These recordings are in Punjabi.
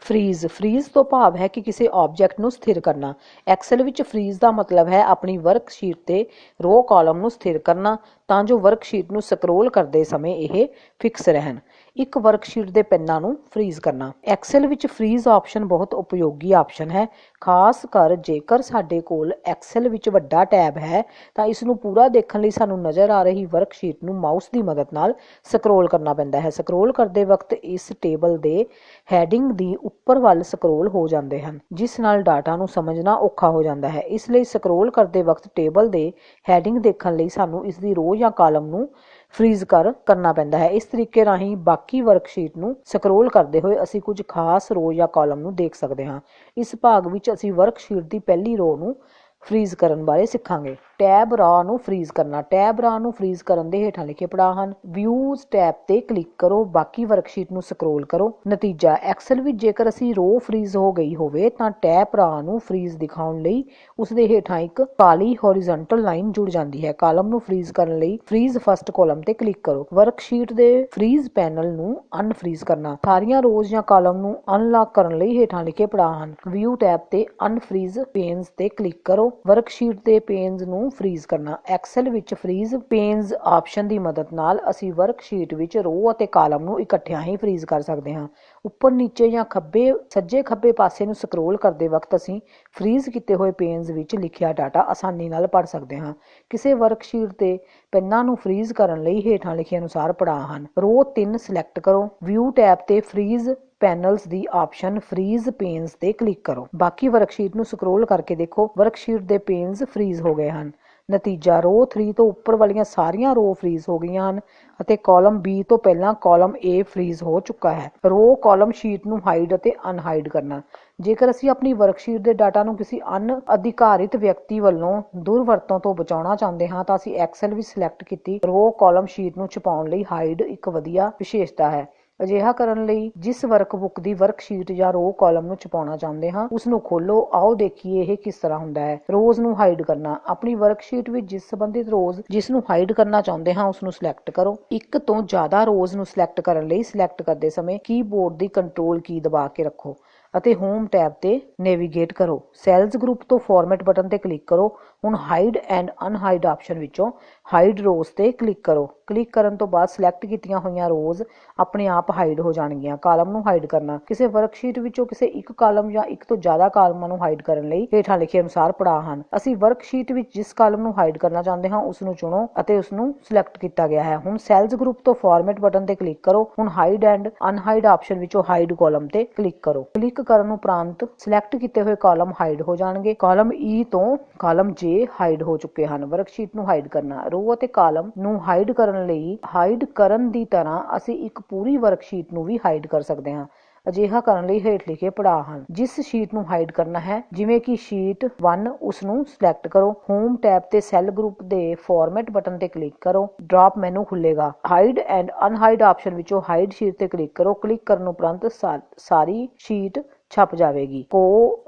ਫਰੀਜ਼ ਤੋਂ ਭਾਵ ਹੈ ਕਿ ਕਿਸੇ ਆਬਜੈਕਟ ਨੂੰ ਸਥਿਰ ਕਰਨਾ। ਐਕਸਲ ਵਿੱਚ ਫਰੀਜ਼ ਦਾ ਮਤਲਬ ਹੈ ਆਪਣੀ ਵਰਕਸ਼ੀਟ ਤੇ ਰੋ ਕਾਲਮ ਨੂੰ ਸਥਿਰ ਕਰਨਾ ਤਾਂ ਜੋ ਵਰਕਸ਼ੀਟ ਨੂੰ ਸਕਰੋਲ ਕਰਦੇ ਸਮੇਂ ਇਹ ਫਿਕਸ ਰਹਿਣ। ਇੱਕ ਵਰਕਸ਼ੀਟ ਦੇ ਪੈਨਾਂ ਨੂੰ ਫਰੀਜ਼ ਕਰਨਾ। ਐਕਸਲ ਵਿੱਚ ਫਰੀਜ਼ ਆਪਸ਼ਨ ਬਹੁਤ ਉਪਯੋਗੀ ਆਪਸ਼ਨ ਹੈ, ਖਾਸ ਕਰ ਜੇਕਰ ਸਾਡੇ ਕੋਲ ਐਕਸਲ ਵਿੱਚ ਵੱਡਾ ਟੈਬ ਹੈ ਤਾਂ ਇਸ ਨੂੰ ਪੂਰਾ ਦੇਖਣ ਲਈ ਸਾਨੂੰ ਨਜ਼ਰ ਆ ਰਹੀ ਵਰਕਸ਼ੀਟ ਨੂੰ ਮਾਊਸ ਦੀ ਮਦਦ ਨਾਲ ਸਕਰੋਲ ਕਰਨਾ ਪੈਂਦਾ ਹੈ। ਸਕਰੋਲ ਕਰਦੇ ਵਕਤ ਇਸ ਟੇਬਲ ਦੇ ਹੈਡਿੰਗ ਦੀ ਉੱਪਰ ਵੱਲ ਸਕਰੋਲ ਹੋ ਜਾਂਦੇ ਹਨ, ਜਿਸ ਨਾਲ ਡਾਟਾ ਨੂੰ ਸਮਝਣਾ ਔਖਾ ਹੋ ਜਾਂਦਾ ਹੈ। ਇਸ ਲਈ ਸਕਰੋਲ ਕਰਦੇ ਵਕਤ ਟੇਬਲ ਦੇ ਹੈਡਿੰਗ ਦੇਖਣ ਲਈ ਸਾਨੂੰ ਇਸ ਦੀ ਰੋ ਜਾਂ ਕਾਲਮ ਨੂੰ ਫਰੀਜ਼ ਕਰਨਾ ਪੈਂਦਾ ਹੈ। ਇਸ ਤਰੀਕੇ ਰਾਹੀਂ ਬਾਕੀ ਵਰਕਸ਼ੀਟ ਨੂੰ ਸਕਰੋਲ ਕਰਦੇ ਹੋਏ ਅਸੀਂ ਕੁਝ ਖਾਸ ਰੋ ਜਾਂ ਕਾਲਮ ਨੂੰ ਦੇਖ ਸਕਦੇ ਹਾਂ। ਇਸ ਭਾਗ ਵਿੱਚ ਅਸੀਂ ਵਰਕਸ਼ੀਟ ਦੀ ਪਹਿਲੀ ਰੋ ਨੂੰ ਫਰੀਜ਼ ਕਰਨ ਬਾਰੇ ਸਿੱਖਾਂਗੇ। ਟੈਬ ਰਾਹ ਨੂੰ ਫਰੀਜ਼ ਕਰਨਾ। ਟੈਬ ਰਾਹ ਨੂੰ ਫਰੀਜ਼ ਕਰਨ ਦੇ ਹੇਠਾਂ ਲਿਖੇ ਪੜਾਅ ਹਨ। ਵਿਊਜ਼ ਟੈਬ ਤੇ ਕਲਿੱਕ ਕਰੋ, ਬਾਕੀ ਵਰਕਸ਼ੀਟ ਨੂੰ ਸਕਰੋਲ ਕਰੋ। ਨਤੀਜਾ, ਐਕਸਲ ਵਿੱਚ ਜੇਕਰ ਅਸੀਂ ਰੋ ਫਰੀਜ਼ ਹੋ ਗਈ ਹੋਵੇ ਤਾਂ ਟੈਬ ਰਾਹ ਨੂੰ ਫਰੀਜ਼ ਦਿਖਾਉਣ ਲਈ ਉਸ ਦੇ ਹੇਠਾਂ ਇੱਕ ਕਾਲੀ ਹੌਰੀਜ਼ੌਂਟਲ ਲਾਈਨ ਜੁੜ ਜਾਂਦੀ ਹੈ। ਕਾਲਮ ਨੂੰ ਫਰੀਜ਼ ਕਰਨ ਲਈ ਫਰੀਜ਼ ਫਸਟ ਕਾਲਮ ਤੇ ਕਲਿੱਕ ਕਰੋ। ਵਰਕਸ਼ੀਟ ਦੇ ਫਰੀਜ਼ ਪੈਨਲ ਨੂੰ ਅਨਫਰੀਜ਼ ਕਰਨਾ। ਸਾਰੀਆਂ ਰੋਜ਼ ਜਾਂ ਕਾਲਮ ਨੂੰ ਅਨਲੌਕ ਕਰਨ ਲਈ ਹੇਠਾਂ ਲਿਖੇ ਪੜਾਅ ਹਨ। ਵਿਊ ਟੈਬ ਤੇ ਅਨਫਰੀਜ਼ ਪੇਨਸ ਤੇ ਕਲਿੱਕ ਕਰੋ। ਵਰਕਸ਼ੀਟ ਦੇ ਪੇਨਸ ਨੂੰ ਫਰੀਜ਼ ਕਰਨਾ। ਐਕਸਲ ਵਿੱਚ ਫਰੀਜ਼ ਪੇਨਸ ਆਪਸ਼ਨ ਦੀ ਮਦਦ ਨਾਲ ਅਸੀਂ ਵਰਕਸ਼ੀਟ ਵਿੱਚ ਰੋ ਅਤੇ ਕਾਲਮ ਨੂੰ ਇਕੱਠਿਆਂ ਹੀ ਫਰੀਜ਼ ਕਰ ਸਕਦੇ ਹਾਂ। ਉੱਪਰ ਨੀਚੇ ਜਾਂ ਸੱਜੇ ਖੱਬੇ ਪਾਸੇ ਨੂੰ ਸਕਰੋਲ ਕਰਦੇ ਵਕਤ ਅਸੀਂ ਫਰੀਜ਼ ਕੀਤੇ ਹੋਏ ਪੇਨਸ ਵਿੱਚ ਲਿਖਿਆ ਡਾਟਾ ਆਸਾਨੀ ਨਾਲ ਪੜ੍ਹ ਸਕਦੇ ਹਾਂ। ਕਿਸੇ ਵਰਕਸ਼ੀਟ ਤੇ ਪੈਨਾਂ ਨੂੰ ਫਰੀਜ਼ ਕਰਨ ਲਈ ਹੇਠਾਂ ਲਿਖੇ ਅਨੁਸਾਰ ਪੜਾਅ ਹਨ। ਰੋ 3 ਸਿਲੈਕਟ ਕਰੋ। ਵਿਊ ਟੈਬ ਤੇ ਫਰੀਜ਼ ਪੈਨਲਸ ਦੀ ਆਪਸ਼ਨ ਫਰੀਜ਼ ਪੇਨਸ ਤੇ ਕਲਿੱਕ ਕਰੋ। ਬਾਕੀ ਵਰਕਸ਼ੀਟ ਨੂੰ ਸਕਰੋਲ ਕਰਕੇ ਦੇਖੋ, ਵਰਕਸ਼ੀਟ ਦੇ ਪੇਨਸ ਫਰੀਜ਼ ਹੋ ਗਏ ਹਨ। ਨਤੀਜਾ, ਰੋ 3 ਤੋਂ ਉੱਪਰ ਵਾਲੀਆਂ ਸਾਰੀਆਂ ਰੋ ਫਰੀਜ਼ ਹੋ ਗਈਆਂ ਹਨ ਅਤੇ ਕਾਲਮ B ਤੋਂ ਪਹਿਲਾਂ ਕਾਲਮ A ਫਰੀਜ਼ ਹੋ ਚੁੱਕਾ ਹੈ। ਰੋ ਕਾਲਮ ਸ਼ੀਟ ਨੂੰ ਹਾਈਡ ਅਤੇ ਅਨਹਾਈਡ ਕਰਨਾ। ਜੇਕਰ ਅਸੀਂ ਆਪਣੀ ਵਰਕਸ਼ੀਟ ਦੇ ਡਾਟਾ ਨੂੰ ਕਿਸੇ ਅਣਅਧਿਕਾਰਿਤ ਵਿਅਕਤੀ ਵੱਲੋਂ ਦੁਰਵਰਤੋਂ ਤੋਂ ਬਚਾਉਣਾ ਚਾਹੁੰਦੇ ਹਾਂ ਤਾਂ ਅਸੀਂ ਐਕਸਲ ਵਿੱਚ ਸਿਲੈਕਟ ਕੀਤੀ ਰੋ ਕਾਲਮ ਸ਼ੀਟ ਨੂੰ ਛੁਪਾਉਣ ਲਈ ਹਾਈਡ ਇੱਕ ਵਧੀਆ ਵਿਸ਼ੇਸ਼ਤਾ ਹੈ। ਅਜਿਹਾ ਕਰਨ ਲਈ ਜਿਸ ਵਰਕਬੁੱਕ ਦੀ ਵਰਕਸ਼ੀਟ ਜਾਂ ਰੋ ਕਾਲਮ ਨੂੰ ਛੁਪਾਉਣਾ ਚਾਹੁੰਦੇ ਹਾਂ ਉਸ ਨੂੰ ਖੋਲੋ। ਆਓ ਦੇਖੀਏ ਇਹ ਕਿਸ ਤਰ੍ਹਾਂ ਹੁੰਦਾ ਹੈ। ਰੋਜ਼ ਨੂੰ ਹਾਈਡ ਕਰਨਾ। ਆਪਣੀ ਵਰਕਸ਼ੀਟ ਵਿੱਚ ਜਿਸ ਸੰਬੰਧਿਤ ਰੋਜ਼ ਜਿਸ ਨੂੰ ਹਾਈਡ ਕਰਨਾ ਚਾਹੁੰਦੇ ਹਾਂ ਉਸ ਨੂੰ ਸਿਲੈਕਟ ਕਰੋ। ਇੱਕ ਤੋਂ ਜ਼ਿਆਦਾ ਰੋਜ਼ ਨੂੰ ਸਿਲੈਕਟ ਕਰਨ ਲਈ ਸਿਲੈਕਟ ਕਰਦੇ ਸਮੇਂ ਕੀਬੋਰਡ ਦੀ ਕੰਟਰੋਲ ਕੀ ਦਬਾ ਕੇ ਰੱਖੋ ਅਤੇ ਹੋਮ ਟੈਬ ਤੇ ਨੈਵੀਗੇਟ ਕਰੋ। ਸੈਲਜ਼ ਗਰੁੱਪ ਤੋਂ ਫਾਰਮੈਟ ਬਟਨ ਤੇ ਕਲਿੱਕ ਕਰੋ। ਹੁਣ ਹਾਈਡ ਐਂਡ ਅਨਹਾਈਡ ਆਪਸ਼ਨ ਵਿੱਚੋਂ ਹਾਈਡ ਰੋਜ਼ ਤੇ ਕਲਿੱਕ ਕਰੋ। ਕਲਿੱਕ ਕਰਨ ਤੋਂ ਬਾਅਦ ਸਿਲੈਕਟ ਕੀਤੀਆਂ ਹੋਈਆਂ ਰੋਜ਼ ਆਪਣੇ ਆਪ ਹਾਈਡ ਹੋ ਜਾਣਗੀਆਂ। ਕਾਲਮ ਨੂੰ ਹਾਈਡ ਕਰਨਾ। ਕਿਸੇ ਵਰਕਸ਼ੀਟ ਵਿੱਚੋਂ ਕਿਸੇ ਇੱਕ ਕਾਲਮ ਜਾਂ ਇੱਕ ਤੋਂ ਜ਼ਿਆਦਾ ਕਾਲਮਾਂ ਨੂੰ ਹਾਈਡ ਕਰਨ ਲਈ ਹੇਠਾਂ ਲਿਖੇ ਅਨੁਸਾਰ ਪੜਾਅ ਹਨ। ਅਸੀਂ ਵਰਕਸ਼ੀਟ ਵਿੱਚ ਜਿਸ ਕਾਲਮ ਨੂੰ ਹਾਈਡ ਕਰਨਾ ਚਾਹੁੰਦੇ ਹਾਂ ਉਸ ਨੂੰ ਚੁਣੋ ਅਤੇ ਉਸ ਨੂੰ ਸਿਲੈਕਟ ਕੀਤਾ ਗਿਆ ਹੈ। ਹੁਣ ਸੈਲਜ਼ ਗਰੁੱਪ ਤੋਂ ਫਾਰਮੈਟ ਬਟਨ ਤੇ ਕਲਿੱਕ ਕਰੋ। ਹੁਣ ਹਾਈਡ ਐਂਡ ਅਨਹਾਈਡ ਆਪਸ਼ਨ ਵਿੱਚੋਂ ਹਾਈਡ ਕਾਲਮ ਤੇ ਕਲਿੱਕ ਕਰੋ। ਕਲਿੱਕ ਕਰਨ ਉਪਰੰਤ ਸਿਲੈਕਟ ਕੀਤੇ ਹੋਏ ਕਾਲਮ ਹਾਈਡ ਹੋ ਜਾਣਗੇ। ਕਾਲਮ E ਤੋਂ ਕਾਲਮ J ਹਾਈਡ ਹੋ ਚੁੱਕੇ ਹਨ। ਵਰਕਸ਼ੀਟ ਨੂੰ ਹਾਈਡ ਕਰਨਾ। ਰੋ ਅਤੇ ਕਾਲਮ ਨੂੰ ਹਾਈਡ ਕਰਨ ਲਈ ਹਾਈਡ ਕਰਨ ਦੀ ਤਰ੍ਹਾਂ ਅਸੀਂ ਇੱਕ ਪੂਰੀ ਵਰਕਸ਼ੀਟ ਨੂੰ ਵੀ ਹਾਈਡ ਕਰ ਸਕਦੇ ਹਾਂ। ਅਜਿਹਾ ਕਰਨ ਲਈ ਹੇਠ ਲਿਖੇ ਪੜਾਅ ਹਨ। ਜਿਸ ਸ਼ੀਟ ਨੂੰ ਹਾਈਡ ਕਰਨਾ ਹੈ, ਜਿਵੇਂ ਕਿ ਸ਼ੀਟ 1, ਉਸ ਨੂੰ ਸਿਲੈਕਟ ਕਰੋ। ਹੋਮ ਟੈਬ ਤੇ ਸੈੱਲ ਗਰੁੱਪ ਦੇ ਫਾਰਮੈਟ ਬਟਨ ਤੇ ਕਲਿੱਕ ਕਰੋ। ਡਰਾਪ ਮੈਨੂ ਖੁੱਲੇਗਾ। ਹਾਈਡ ਐਂਡ ਅਨਹਾਈਡ ਆਪਸ਼ਨ ਵਿੱਚੋਂ ਹਾਈਡ ਸ਼ੀਟ ਤੇ ਕਲਿੱਕ ਕਰੋ। ਕਲਿੱਕ ਕਰਨ ਉਪਰੰਤ ਸਾਰੀ ਸ਼ੀਟ ਛਪ ਜਾਵੇਗੀ।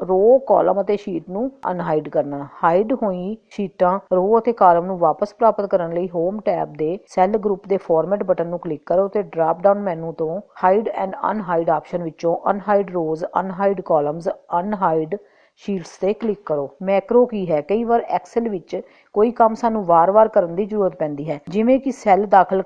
ਰੋ, ਕਾਲਮ ਅਤੇ ਸ਼ੀਟ ਨੂੰ ਅਨਹਾਈਡ ਕਰਨਾ। ਹਾਈਡ ਹੋਈ ਸ਼ੀਟਾਂ, ਰੋ ਅਤੇ ਕਾਲਮ ਨੂੰ ਵਾਪਸ ਪ੍ਰਾਪਤ ਕਰਨ ਲਈ ਹੋਮ ਟੈਬ ਦੇ ਸੈੱਲ ਗਰੁੱਪ ਦੇ ਫਾਰਮੈਟ ਬਟਨ ਨੂੰ ਕਲਿੱਕ ਕਰੋ ਤੇ ਡਰਾਪ ਡਾਊਨ ਮੈਨੂ ਤੋਂ ਹਾਈਡ ਐਂਡ ਅਨਹਾਈਡ ਆਪਸ਼ਨ ਵਿੱਚੋਂ ਅਨਹਾਈਡ ਰੋਜ਼, ਅਨਹਾਈਡ ਕਾਲਮਸ, ਅਨਹਾਈਡ ਸ਼ੀਟਸ ਤੇ ਕਲਿੱਕ ਕਰੋ। ਮੈਕਰੋ ਕੀ ਹੈ? ਕਈ ਵਾਰ ਐਕਸਲ ਵਿੱਚ ਕੋਈ ਕੰਮ ਸਾਨੂੰ ਵਾਰ-ਵਾਰ ਕਰਨ ਦੀ ਜ਼ਰੂਰਤ ਪੈਂਦੀ ਹੈ, ਜਿਵੇਂ ਕਿ ਸੈੱਲ ਦਾਖਲ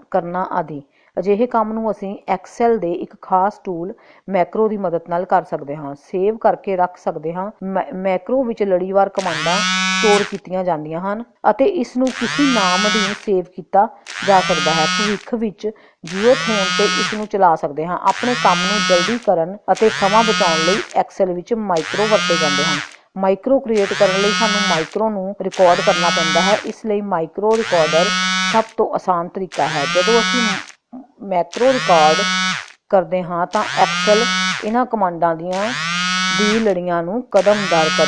ਕਰਨਾ ਆਦਿ। ਅਜਿਹੇ ਕੰਮ ਨੂੰ ਅਸੀਂ ਐਕਸਲ ਦੇ ਇੱਕ ਖਾਸ ਟੂਲ ਮੈਕਰੋ ਦੀ ਮਦਦ ਨਾਲ ਕਰ ਸਕਦੇ ਹਾਂ। ਸੇਵ ਕਰਕੇ ਰੱਖ ਸਕਦੇ ਹਾਂ। ਮੈਕਰੋ ਵਿੱਚ ਲੜੀਵਾਰ ਕਮਾਂਡਾਂ ਸਟੋਰ ਕੀਤੀਆਂ ਜਾਂਦੀਆਂ ਹਨ ਅਤੇ ਇਸ ਨੂੰ ਕਿਸੇ ਨਾਮ ਅਧੀਨ ਸੇਵ ਕੀਤਾ ਜਾ ਸਕਦਾ ਹੈ। ਭਵਿੱਖ ਵਿੱਚ ਜ਼ਰੂਰਤ ਹੋਣ ਤੇ ਇਸ ਨੂੰ ਚਲਾ ਸਕਦੇ ਹਾਂ। ਆਪਣੇ ਕੰਮ ਨੂੰ ਜਲਦੀ ਕਰਨ ਅਤੇ ਸਮਾਂ ਬਚਾਉਣ ਲਈ ਐਕਸਲ ਵਿੱਚ ਮਾਈਕਰੋ ਵਰਤੇ ਜਾਂਦੇ ਹਨ। ਮਾਈਕਰੋ ਕ੍ਰੀਏਟ ਕਰਨ ਲਈ ਸਾਨੂੰ ਮਾਈਕਰੋ ਨੂੰ ਰਿਕਾਰਡ ਕਰਨਾ ਪੈਂਦਾ ਹੈ। ਇਸ ਲਈ ਮਾਈਕਰੋ ਰਿਕਾਰਡਰ ਸਭ ਤੋਂ ਆਸਾਨ ਤਰੀਕਾ ਹੈ। ਜਦੋਂ ਅਸੀਂ ਮੈਕਰੋ ਰਿਕਾਰਡ ਕਰਦੇ ਹਾਂ ਤਾਂ ਐਕਸਲ ਇਹਨਾਂ ਕਮਾਂਡਾਂ ਦੀ ਲੜੀਆਂ ਨੂੰ ਕਦਮ ਦਰ ਕਦਮ